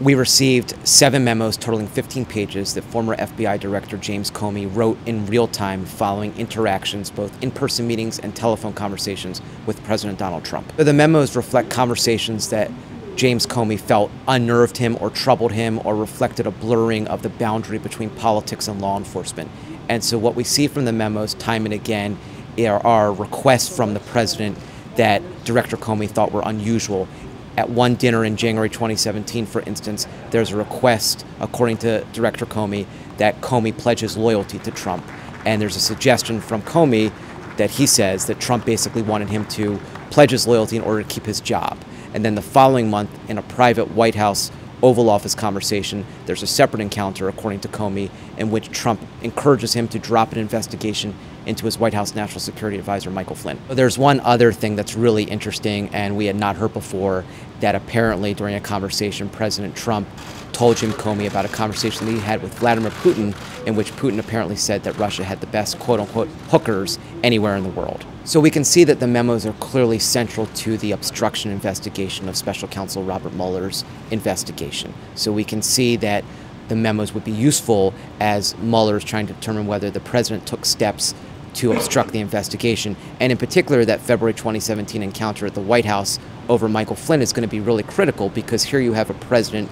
We received 7 memos totaling 15 pages that former FBI Director James Comey wrote in real time following interactions, both in-person meetings and telephone conversations with President Donald Trump. The memos reflect conversations that James Comey felt unnerved him or troubled him or reflected a blurring of the boundary between politics and law enforcement. And so what we see from the memos time and again are requests from the president that Director Comey thought were unusual. At one dinner in January 2017, for instance, there's a request, according to Director Comey, that Comey pledges loyalty to Trump. And there's a suggestion from Comey that he says that Trump basically wanted him to pledge his loyalty in order to keep his job. And then the following month, in a private White House Oval Office conversation, there's a separate encounter, according to Comey, in which Trump encourages him to drop an investigation into his White House National Security Advisor, Michael Flynn. There's one other thing that's really interesting, and we had not heard before, that apparently during a conversation, President Trump told Jim Comey about a conversation that he had with Vladimir Putin, in which Putin apparently said that Russia had the best quote-unquote hookers anywhere in the world. So we can see that the memos are clearly central to the obstruction investigation of Special Counsel Robert Mueller's investigation. So we can see that the memos would be useful as Mueller is trying to determine whether the president took steps to obstruct the investigation. And in particular, that February 2017 encounter at the White House over Michael Flynn is going to be really critical, because here you have a president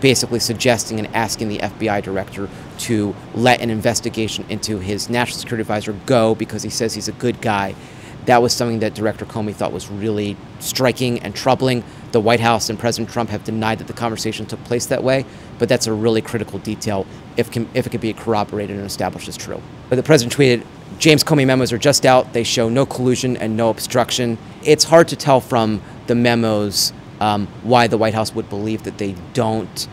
basically suggesting and asking the FBI director to let an investigation into his national security advisor go because he says he's a good guy. That was something that Director Comey thought was really striking and troubling. The White House and President Trump have denied that the conversation took place that way, but that's a really critical detail if it can be corroborated and established as true. But the president tweeted, "James Comey memos are just out. They show no collusion and no obstruction." It's hard to tell from the memos why the White House would believe that they don't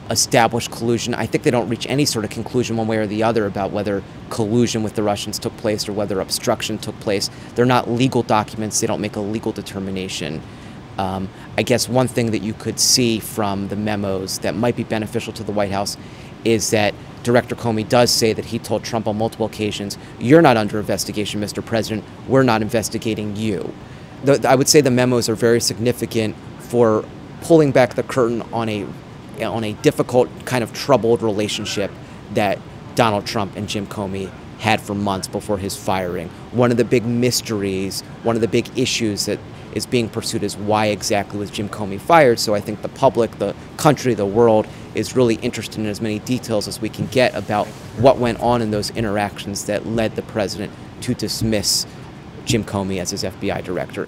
establish collusion. I think they don't reach any sort of conclusion one way or the other about whether collusion with the Russians took place or whether obstruction took place. They're not legal documents. They don't make a legal determination. I guess one thing that you could see from the memos that might be beneficial to the White House is that Director Comey does say that he told Trump on multiple occasions, "You're not under investigation, Mr. President. We're not investigating you." I would say the memos are very significant for pulling back the curtain on a difficult, kind of troubled relationship that Donald Trump and Jim Comey had for months before his firing. One of the big mysteries, one of the big issues that is being pursued is why exactly was Jim Comey fired. So I think the public, the country, the world is really interested in as many details as we can get about what went on in those interactions that led the president to dismiss Jim Comey as his FBI director.